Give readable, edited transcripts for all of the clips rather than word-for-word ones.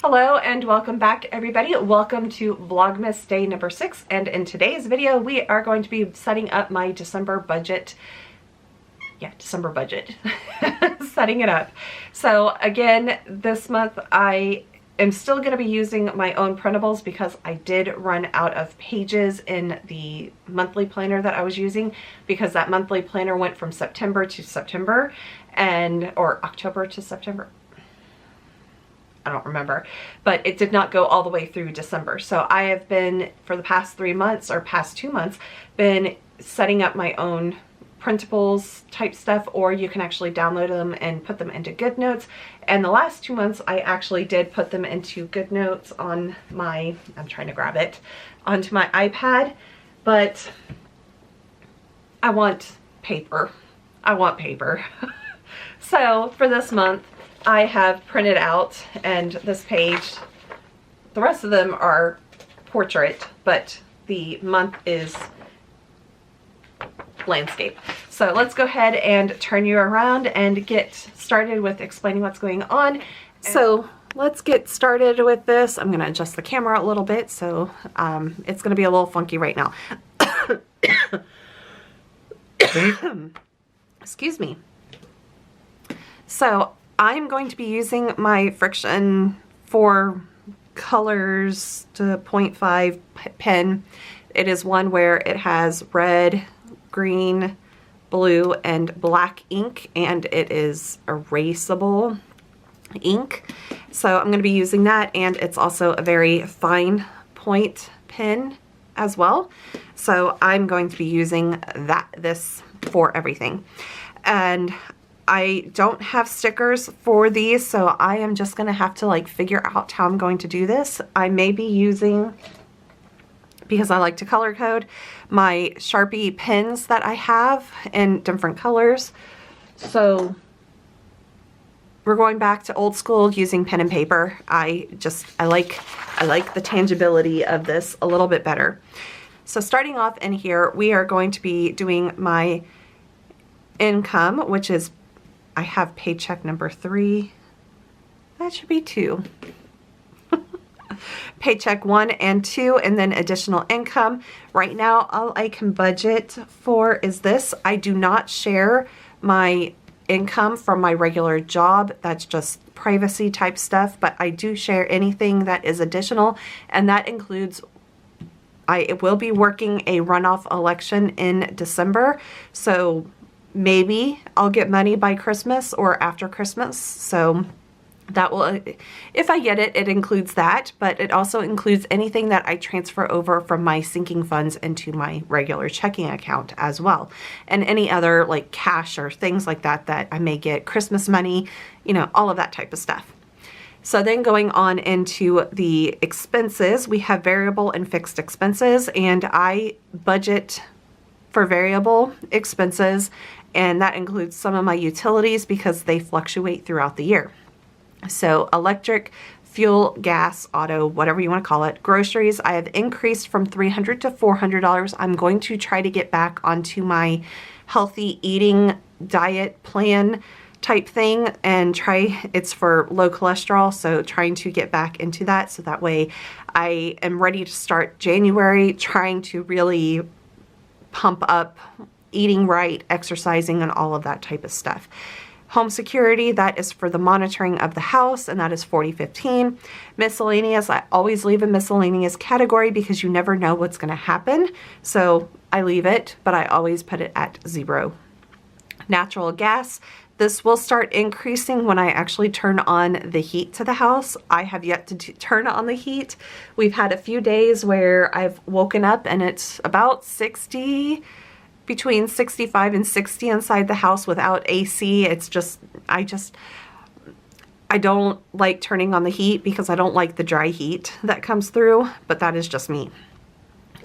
Hello and welcome back everybody. Welcome to Vlogmas day number 6, and in today's video we are going to be setting up my December budget. December budget. Setting it up. So again, this month I am still going to be using my own printables because I did run out of pages in the monthly planner that I was using, because that monthly planner went from September to September or October to September. I don't remember, but it did not go all the way through December. So I have been, for the past 3 months or past 2 months, been setting up my own printables type stuff, or you can actually download them and put them into GoodNotes. And the last 2 months I actually did put them into GoodNotes on my, I'm trying to grab it, onto my iPad, but I want paper. I want paper. So for this month I have printed out, and this page, the rest of them are portrait, but the month is landscape. So let's go ahead and turn you around and get started with explaining what's going on. So let's get started with this. I'm going to adjust the camera a little bit, so it's going to be a little funky right now. Excuse me. So I'm going to be using my Friction 4 colors to 0.5 pen. It is one where it has red, green, blue, and black ink, and it is erasable ink. So I'm going to be using that, and it's also a very fine point pen as well. So I'm going to be using this for everything. And I don't have stickers for these, so I am just going to have to like figure out how I'm going to do this. I may be using, because I like to color code, my Sharpie pens that I have in different colors. So we're going back to old school using pen and paper. I like the tangibility of this a little bit better. So starting off in here, we are going to be doing my income, which is, I have paycheck number 3. That should be 2. Paycheck 1 and 2, and then additional income. Right now, all I can budget for is this. I do not share my income from my regular job. That's just privacy type stuff, but I do share anything that is additional, and that includes, I will be working a runoff election in December, so maybe I'll get money by Christmas or after Christmas. So that will, if I get it, it includes that, but it also includes anything that I transfer over from my sinking funds into my regular checking account as well. And any other like cash or things like that that I may get, Christmas money, you know, all of that type of stuff. So then going on into the expenses, we have variable and fixed expenses, and I budget for variable expenses, and that includes some of my utilities because they fluctuate throughout the year. So electric, fuel, gas, auto, whatever you want to call it. Groceries, I have increased from $300 to $400. I'm going to try to get back onto my healthy eating diet plan type thing and it's for low cholesterol, so trying to get back into that, so that way I am ready to start January trying to really pump up eating right, exercising, and all of that type of stuff. Home security, that is for the monitoring of the house, and that is $40.15. Miscellaneous, I always leave a miscellaneous category because you never know what's going to happen, so I leave it, but I always put it at 0. Natural gas, this will start increasing when I actually turn on the heat to the house. I have yet to turn on the heat. We've had a few days where I've woken up and it's about 60, between 65 and 60 inside the house without AC. It's just, I don't like turning on the heat because I don't like the dry heat that comes through, but that is just me.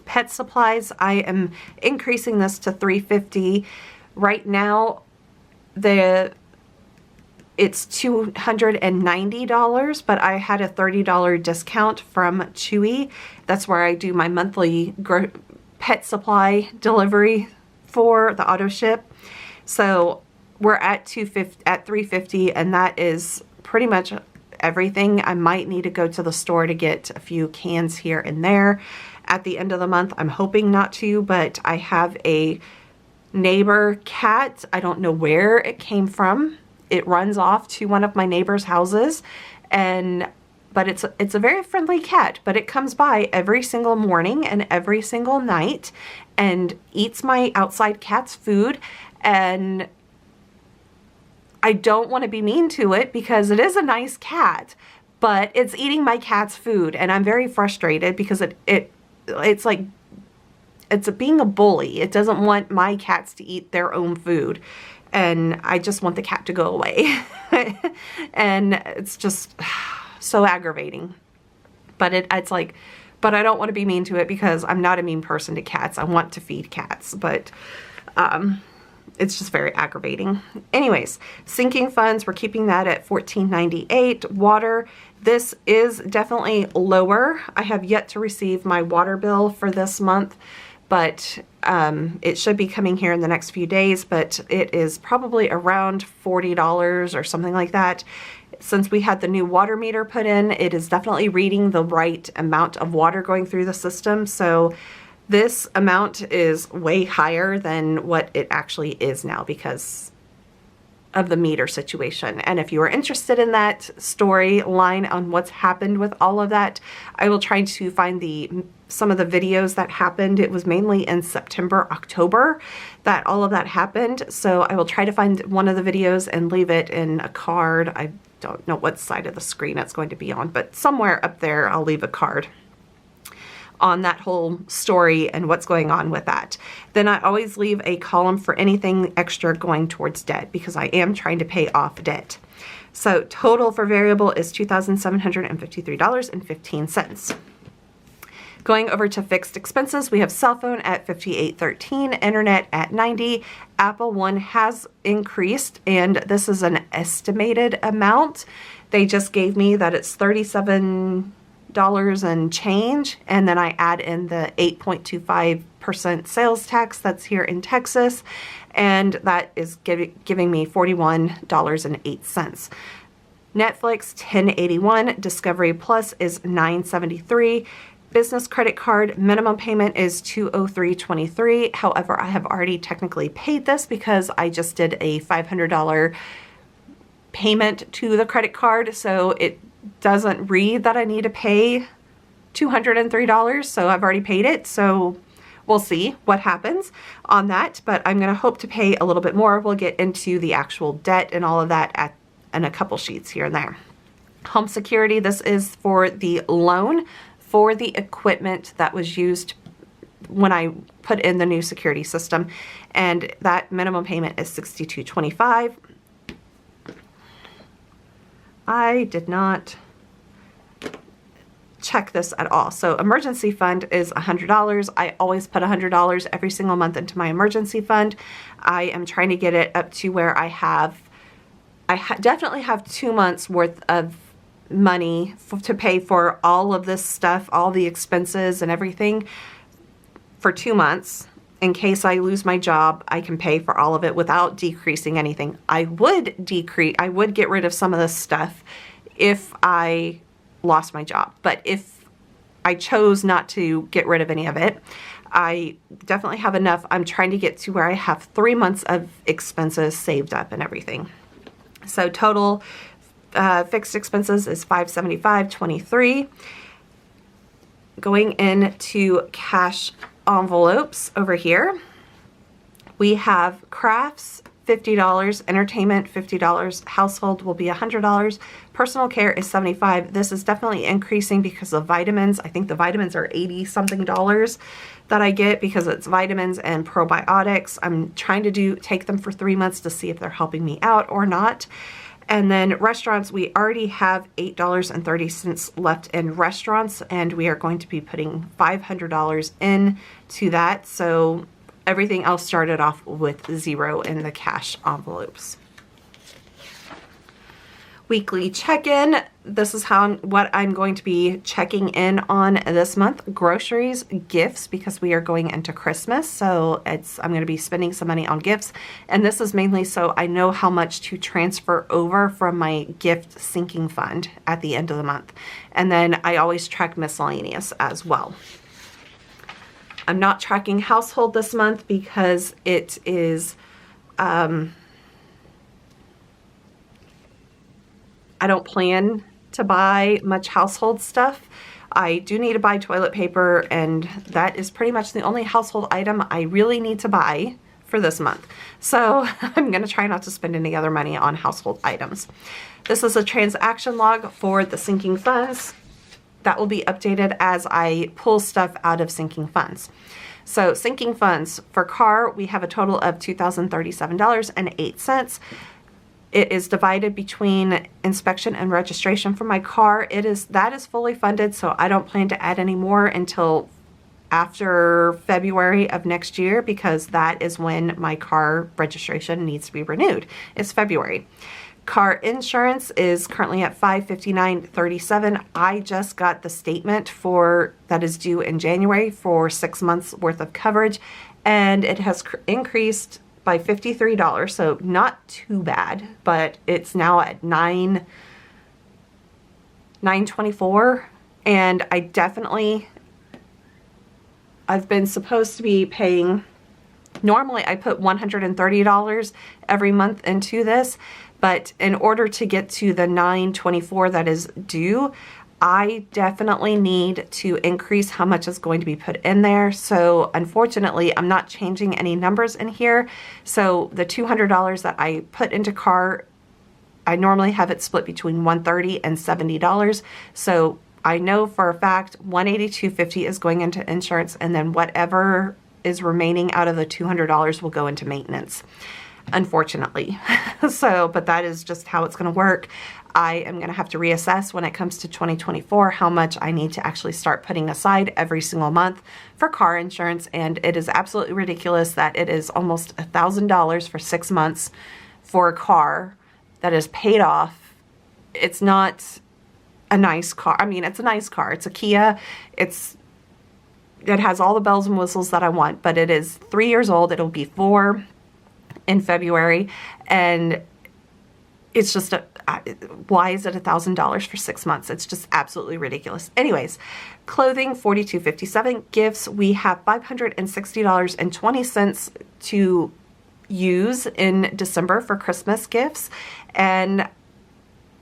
Pet supplies, I am increasing this to $350. Right now, it's $290, but I had a $30 discount from Chewy. That's where I do my monthly pet supply delivery for the auto ship. So we're at $350, and that is pretty much everything. I might need to go to the store to get a few cans here and there at the end of the month. I'm hoping not to, but I have a neighbor cat. I don't know where it came from. It runs off to one of my neighbor's houses, but it's a very friendly cat, but it comes by every single morning and every single night and eats my outside cat's food. And I don't want to be mean to it because it is a nice cat, but it's eating my cat's food, and I'm very frustrated because it's like it's being a bully. It doesn't want my cats to eat their own food, and I just want the cat to go away. And it's just so aggravating. But it's like, but I don't want to be mean to it because I'm not a mean person to cats. I want to feed cats, but it's just very aggravating. Anyways, sinking funds, we're keeping that at $14.98. Water, this is definitely lower. I have yet to receive my water bill for this month, but it should be coming here in the next few days, but it is probably around $40 or something like that. Since we had the new water meter put in, it is definitely reading the right amount of water going through the system. So this amount is way higher than what it actually is now because of the meter situation. And if you are interested in that storyline on what's happened with all of that, I will try to find some of the videos that happened. It was mainly in September, October that all of that happened. So I will try to find one of the videos and leave it in a card. I don't know what side of the screen it's going to be on, but somewhere up there I'll leave a card on that whole story and what's going on with that. Then I always leave a column for anything extra going towards debt because I am trying to pay off debt. So total for variable is $2,753.15. Going over to fixed expenses, we have cell phone at $58.13, internet at $90. Apple One has increased, and this is an estimated amount. They just gave me that it's $37 and change, and then I add in the 8.25% sales tax that's here in Texas, and that is giving me $41.08. Netflix $10.81, Discovery Plus is $9.73. Business credit card minimum payment is $203.23. However, I have already technically paid this because I just did a $500 payment to the credit card, so it doesn't read that I need to pay $203, so I've already paid it. So we'll see what happens on that, but I'm going to hope to pay a little bit more. We'll get into the actual debt and all of that in a couple sheets here and there. Home security, this is for the loan for the equipment that was used when I put in the new security system, and that minimum payment is $62.25. I did not check this at all. So emergency fund is $100. I always put $100 every single month into my emergency fund. I am trying to get it up to where I definitely have 2 months worth of money to pay for all of this stuff, all the expenses and everything for 2 months. In case I lose my job, I can pay for all of it without decreasing anything. I would get rid of some of this stuff if I lost my job. But if I chose not to get rid of any of it, I definitely have enough. I'm trying to get to where I have 3 months of expenses saved up and everything. So total fixed expenses is $575.23. Going into cash envelopes over here, we have crafts $50, entertainment $50, household will be $100, personal care is $75. This is definitely increasing because of vitamins. I think the vitamins are $80 something that I get because it's vitamins and probiotics. I'm trying to take them for 3 months to see if they're helping me out or not. And then restaurants, we already have $8.30 left in restaurants, and we are going to be putting $500 into that. So everything else started off with 0 in the cash envelopes. Weekly check-in. This is what I'm going to be checking in on this month. Groceries, gifts, because we are going into Christmas. So I'm going to be spending some money on gifts. And this is mainly so I know how much to transfer over from my gift sinking fund at the end of the month. And then I always track miscellaneous as well. I'm not tracking household this month because it is, I don't plan to buy much household stuff. I do need to buy toilet paper, and that is pretty much the only household item I really need to buy for this month. So I'm going to try not to spend any other money on household items. This is a transaction log for the sinking funds. That will be updated as I pull stuff out of sinking funds. So sinking funds for car, we have a total of $2,037.08. It is divided between inspection and registration for my car. That is fully funded, so I don't plan to add any more until after February of next year, because that is when my car registration needs to be renewed. It's February. Car insurance is currently at $559.37. I just got the statement that is due in January for 6 months worth of coverage, and it has increased by $53, so not too bad, but it's now at $924, and I've been supposed to be paying, normally I put $130 every month into this, but in order to get to the $924 that is due, I definitely need to increase how much is going to be put in there. So unfortunately, I'm not changing any numbers in here. So the $200 that I put into car, I normally have it split between $130 and $70. So I know for a fact $182.50 is going into insurance, and then whatever is remaining out of the $200 will go into maintenance, unfortunately. But that is just how it's going to work. I am going to have to reassess when it comes to 2024 how much I need to actually start putting aside every single month for car insurance. And it is absolutely ridiculous that it is almost $1,000 for 6 months for a car that is paid off. It's not a nice car. I mean, it's a nice car. It's a Kia. It has all the bells and whistles that I want, but it is 3 years old. It'll be 4 in February, and it's just why is it $1,000 for 6 months? It's just absolutely ridiculous. Anyways, clothing, $42.57. Gifts, we have $560.20 to use in December for Christmas gifts, and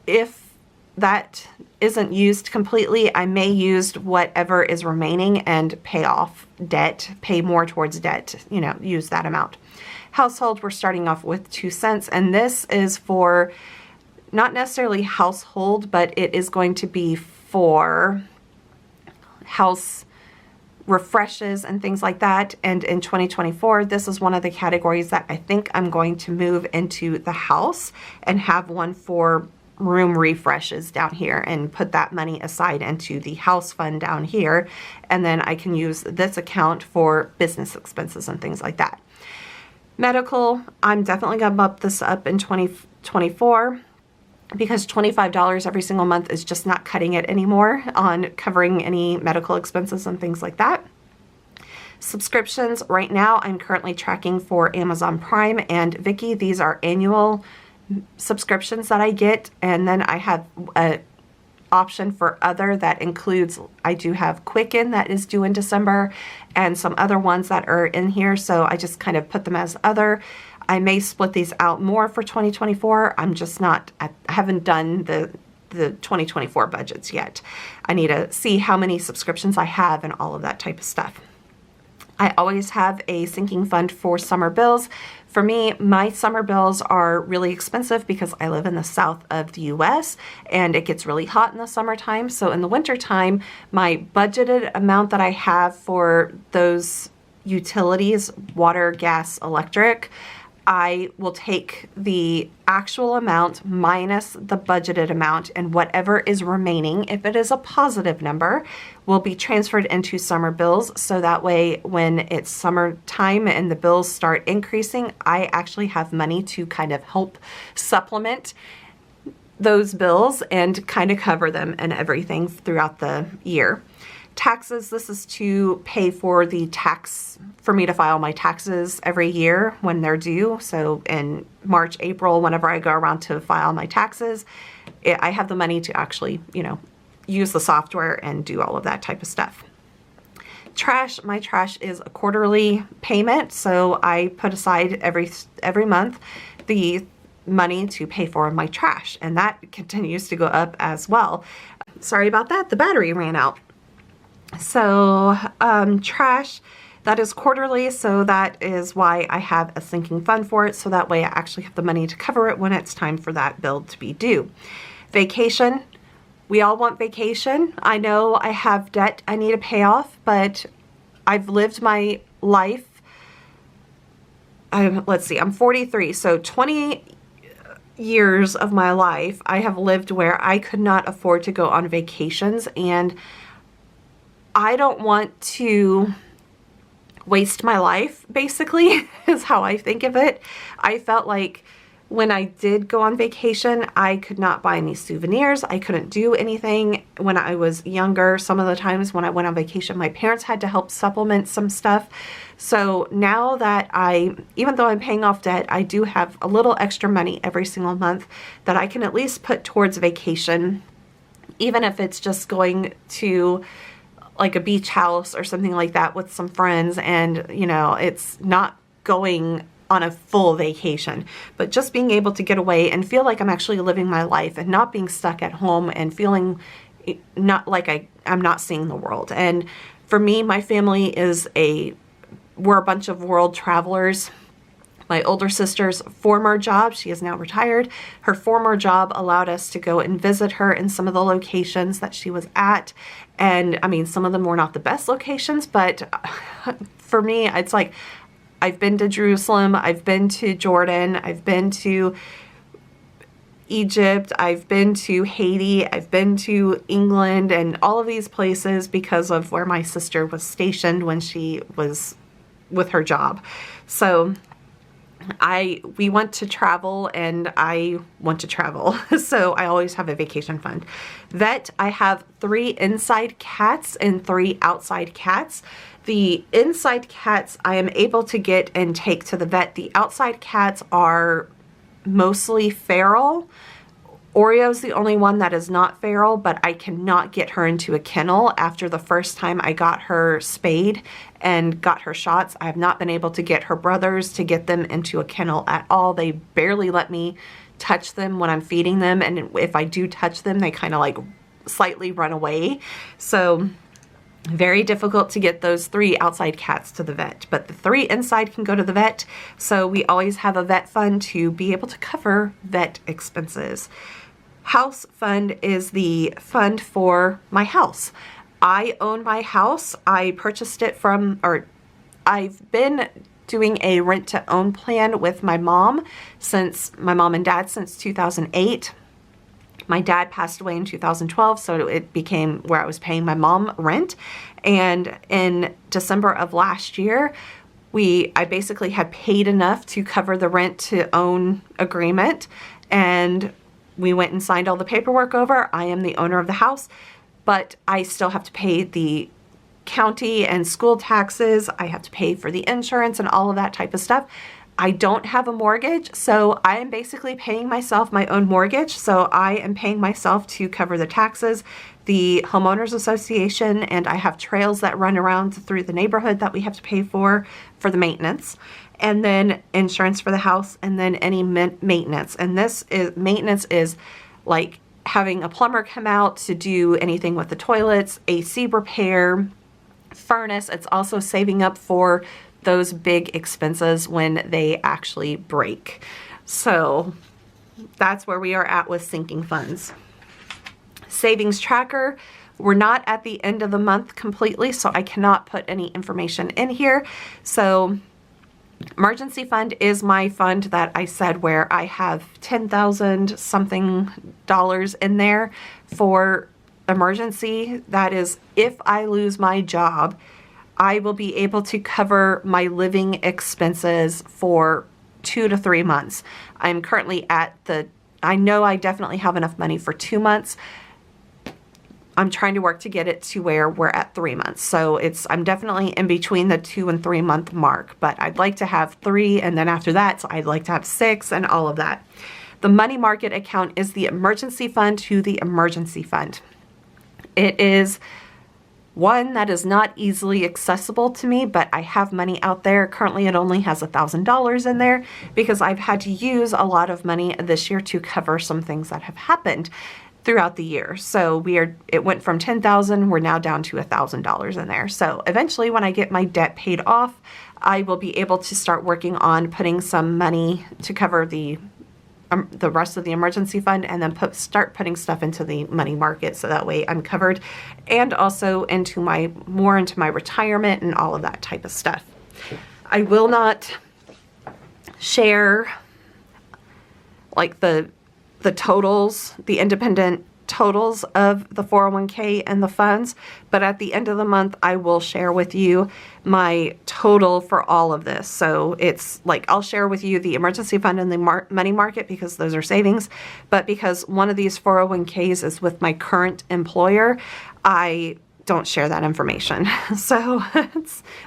if that isn't used completely, I may use whatever is remaining and pay off debt, pay more towards debt, use that amount. Household, we're starting off with 2 cents, and this is for not necessarily household, but it is going to be for house refreshes and things like that. And in 2024, this is one of the categories that I think I'm going to move into the house and have one for room refreshes down here and put that money aside into the house fund down here. And then I can use this account for business expenses and things like that. Medical, I'm definitely going to bump this up in 2024 because $25 every single month is just not cutting it anymore on covering any medical expenses and things like that. Subscriptions, right now I'm currently tracking for Amazon Prime and Viki. These are annual subscriptions that I get, and then I have a option for other that includes, I do have Quicken that is due in December and some other ones that are in here, so I just kind of put them as other. I may split these out more for 2024. I haven't done the 2024 budgets yet. I need to see how many subscriptions I have and all of that type of stuff. I always have a sinking fund for summer bills. For me, my summer bills are really expensive because I live in the south of the US and it gets really hot in the summertime. So in the wintertime, my budgeted amount that I have for those utilities, water, gas, electric, I will take the actual amount minus the budgeted amount, and whatever is remaining, if it is a positive number, will be transferred into summer bills. So that way, when it's summertime and the bills start increasing, I actually have money to kind of help supplement those bills and kind of cover them and everything throughout the year. Taxes, this is to pay for for me to file my taxes every year when they're due. So in March, April, whenever I go around to file my taxes, I have the money to actually, use the software and do all of that type of stuff. Trash, my trash is a quarterly payment, so I put aside every month the money to pay for my trash, and that continues to go up as well. Sorry about that, the battery ran out. So trash, that is quarterly, so that is why I have a sinking fund for it, so that way I actually have the money to cover it when it's time for that bill to be due. Vacation, we all want vacation. I know I have debt I need to pay off, but I've lived my life, let's see, I'm 43, so 20 years of my life I have lived where I could not afford to go on vacations, and I don't want to waste my life, basically, is how I think of it. I felt like when I did go on vacation, I could not buy any souvenirs. I couldn't do anything when I was younger. Some of the times when I went on vacation, my parents had to help supplement some stuff. So now that even though I'm paying off debt, I do have a little extra money every single month that I can at least put towards vacation, even if it's just going to like a beach house or something like that with some friends, and it's not going on a full vacation, but just being able to get away and feel like I'm actually living my life and not being stuck at home and feeling not like I'm not seeing the world. And for me, my family we're a bunch of world travelers. My older sister's former job, she is now retired, her former job allowed us to go and visit her in some of the locations that she was at. And I mean, some of them were not the best locations, but for me, it's like, I've been to Jerusalem, I've been to Jordan, I've been to Egypt, I've been to Haiti, I've been to England, and all of these places because of where my sister was stationed when she was with her job. So we want to travel, and I want to travel. So I always have a vacation fund. Vet, I have 3 inside cats and 3 outside cats. The inside cats I am able to get and take to the vet. The outside cats are mostly feral. Oreo's the only one that is not feral, but I cannot get her into a kennel. After the first time I got her spayed and got her shots, I have not been able to get her brothers to get them into a kennel at all. They barely let me touch them when I'm feeding them, and if I do touch them, they kind of like slightly run away. So very difficult to get those 3 outside cats to the vet, but the 3 inside can go to the vet. So we always have a vet fund to be able to cover vet expenses. House fund is the fund for my house. I own my house. I purchased it I've been doing a rent to own plan with my mom and dad since 2008. My dad passed away in 2012, so it became where I was paying my mom rent. And in December of last year, I basically had paid enough to cover the rent to own agreement, and we went and signed all the paperwork over. I am the owner of the house, but I still have to pay the county and school taxes. I have to pay for the insurance and all of that type of stuff. I don't have a mortgage, so I am basically paying myself my own mortgage. So I am paying myself to cover the taxes, the homeowners association, and I have trails that run around through the neighborhood that we have to pay for the maintenance, and then insurance for the house, and then any maintenance. And maintenance is like having a plumber come out to do anything with the toilets, AC repair, furnace. It's also saving up for those big expenses when they actually break. So that's where we are at with sinking funds. Savings tracker, we're not at the end of the month completely, so I cannot put any information in here. So emergency fund is my fund that I said where I have $10,000 something in there for emergency. That is, if I lose my job, I will be able to cover my living expenses for 2 to 3 months. I'm currently at the I know I definitely have enough money for 2 months. I'm trying to work to get it to where we're at 3 months. So I'm definitely in between the 2 and 3 month mark, but I'd like to have 3, and then after that, so I'd like to have 6 and all of that. The money market account is the emergency fund to the emergency fund. It is one that is not easily accessible to me, but I have money out there. Currently, it only has $1,000 in there because I've had to use a lot of money this year to cover some things that have happened throughout the year. So it went from $10,000, we're now down to $1,000 in there. So eventually when I get my debt paid off, I will be able to start working on putting some money to cover the rest of the emergency fund, and then start putting stuff into the money market so that way I'm covered, and also more into my retirement and all of that type of stuff. I will not share like the totals, the independent totals of the 401k and the funds, but at the end of the month, I will share with you my total for all of this. So it's like, I'll share with you the emergency fund and the money market because those are savings, but because one of these 401ks is with my current employer, I don't share that information. So,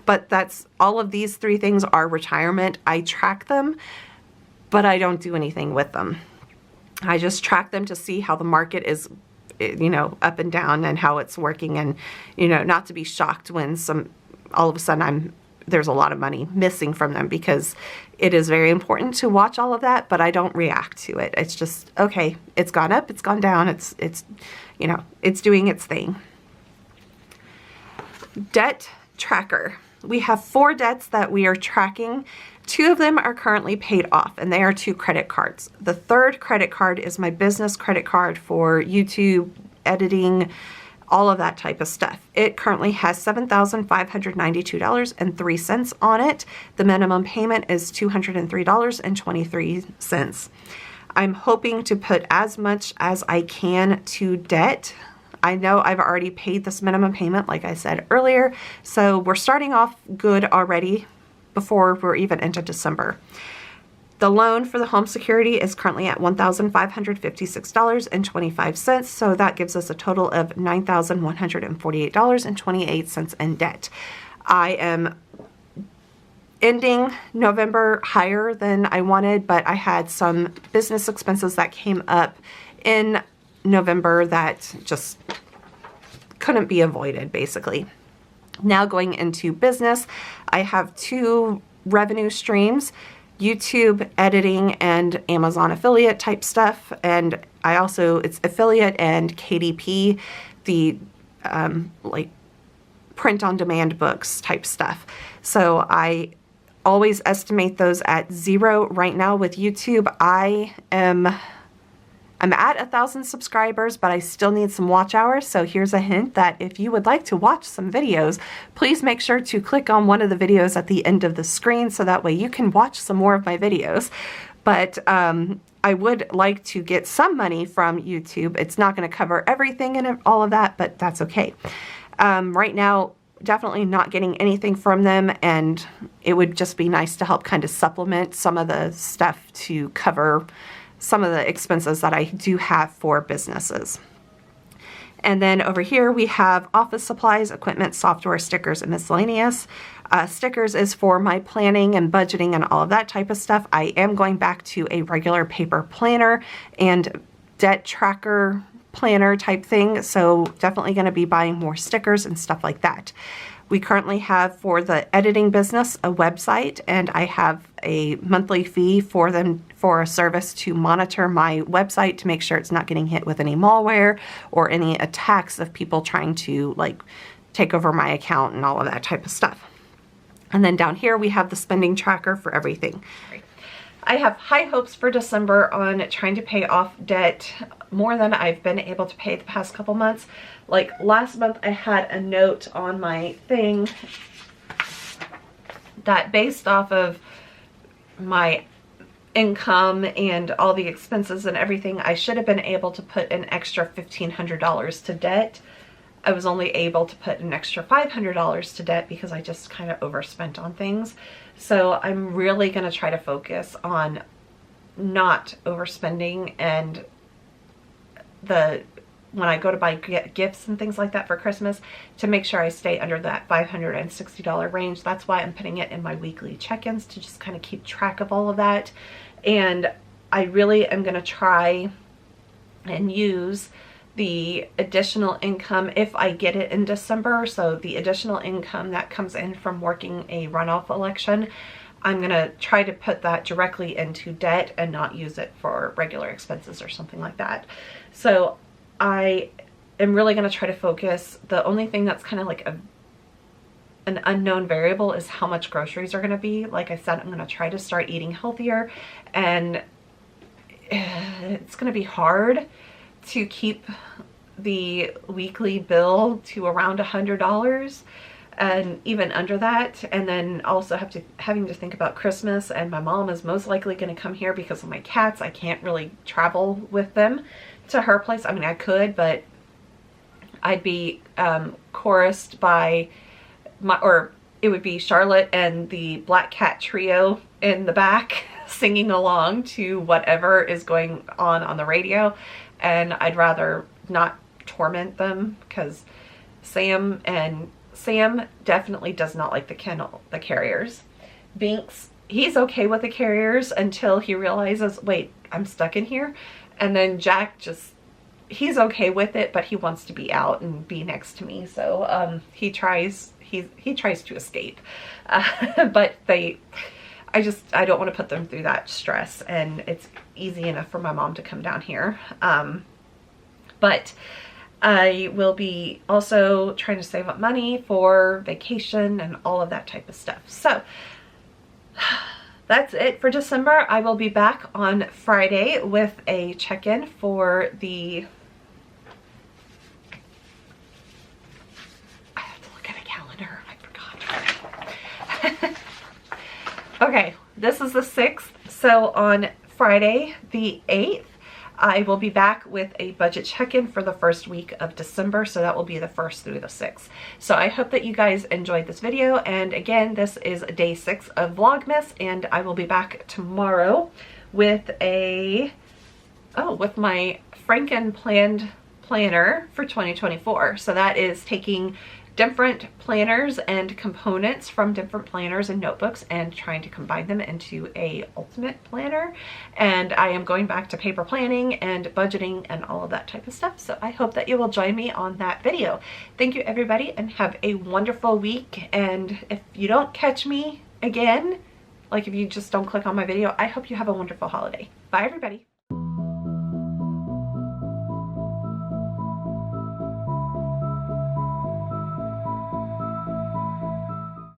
but that's, all of these 3 things are retirement. I track them, but I don't do anything with them. I just track them to see how the market is, up and down and how it's working, and, not to be shocked when all of a sudden there's a lot of money missing from them, because it is very important to watch all of that, but I don't react to it. It's just, okay, it's gone up, it's gone down, it's doing its thing. Debt tracker. We have 4 debts that we are tracking. 2 of them are currently paid off, and they are 2 credit cards. The 3rd credit card is my business credit card for YouTube, editing, all of that type of stuff. It currently has $7,592.03 on it. The minimum payment is $203.23. I'm hoping to put as much as I can to debt. I know I've already paid this minimum payment, like I said earlier, so we're starting off good already before we're even into December. The loan for the home security is currently at $1,556.25, so that gives us a total of $9,148.28 in debt. I am ending November higher than I wanted, but I had some business expenses that came up in November that just couldn't be avoided, basically. Now going into business, I have 2 revenue streams: YouTube editing and Amazon affiliate type stuff. And it's affiliate and KDP, the like print on demand books type stuff. So I always estimate those at 0 right now with YouTube. I'm at 1,000 subscribers, but I still need some watch hours. So here's a hint that if you would like to watch some videos, please make sure to click on one of the videos at the end of the screen so that way you can watch some more of my videos. But I would like to get some money from YouTube. It's not going to cover everything and all of that, but that's okay. Right now, definitely not getting anything from them, and it would just be nice to help kind of supplement some of the stuff to cover some of the expenses that I do have for businesses. And then over here we have office supplies, equipment, software, stickers, and miscellaneous. Stickers is for my planning and budgeting and all of that type of stuff. I am going back to a regular paper planner and debt tracker planner type thing, so definitely going to be buying more stickers and stuff like that. We currently have, for the editing business, a website, and I have a monthly fee for them for a service to monitor my website to make sure it's not getting hit with any malware or any attacks of people trying to like take over my account and all of that type of stuff. And then down here we have the spending tracker for everything. I have high hopes for December on trying to pay off debt more than I've been able to pay the past couple months. Like last month I had a note on my thing that based off of my income and all the expenses and everything, I should have been able to put an extra $1,500 to debt. I was only able to put an extra $500 to debt because I just kind of overspent on things. So I'm really going to try to focus on not overspending, and when I go to buy gifts and things like that for Christmas, to make sure I stay under that $560 range. That's why I'm putting it in my weekly check-ins, to just kind of keep track of all of that. And I really am going to try and use the additional income if I get it in December. So the additional income that comes in from working a runoff election, I'm going to try to put that directly into debt and not use it for regular expenses or something like that. So I am really going to try to focus. The only thing that's kind of like an unknown variable is how much groceries are going to be. Like I said, I'm going to try to start eating healthier, and it's going to be hard to keep the weekly bill to around $100 and even under that. And then also having to think about Christmas, and my mom is most likely going to come here because of my cats. I can't really travel with them to her place. I mean, I could, but I'd be chorused by or it would be Charlotte and the Black Cat Trio in the back singing along to whatever is going on the radio. And I'd rather not torment them, because Sam definitely does not like the carriers. Binks, he's okay with the carriers until he realizes, wait, I'm stuck in here. And then Jack he's okay with it, but he wants to be out and be next to me. So he tries to escape. But I don't want to put them through that stress, and it's easy enough for my mom to come down here. But I will be also trying to save up money for vacation and all of that type of stuff. So that's it for December. I will be back on Friday with a check-in for I have to look at a calendar. I forgot. Okay, this is the 6th. So on Friday, the 8th, I will be back with a budget check-in for the first week of December. So that will be the 1st through the 6th. So I hope that you guys enjoyed this video. And again, this is day 6 of Vlogmas, and I will be back tomorrow with with my Franken planned planner for 2024. So that is taking different planners and components from different planners and notebooks and trying to combine them into a ultimate planner. And I am going back to paper planning and budgeting and all of that type of stuff. So I hope that you will join me on that video. Thank you, everybody, and have a wonderful week. And if you don't catch me again, like if you just don't click on my video, I hope you have a wonderful holiday. Bye, everybody.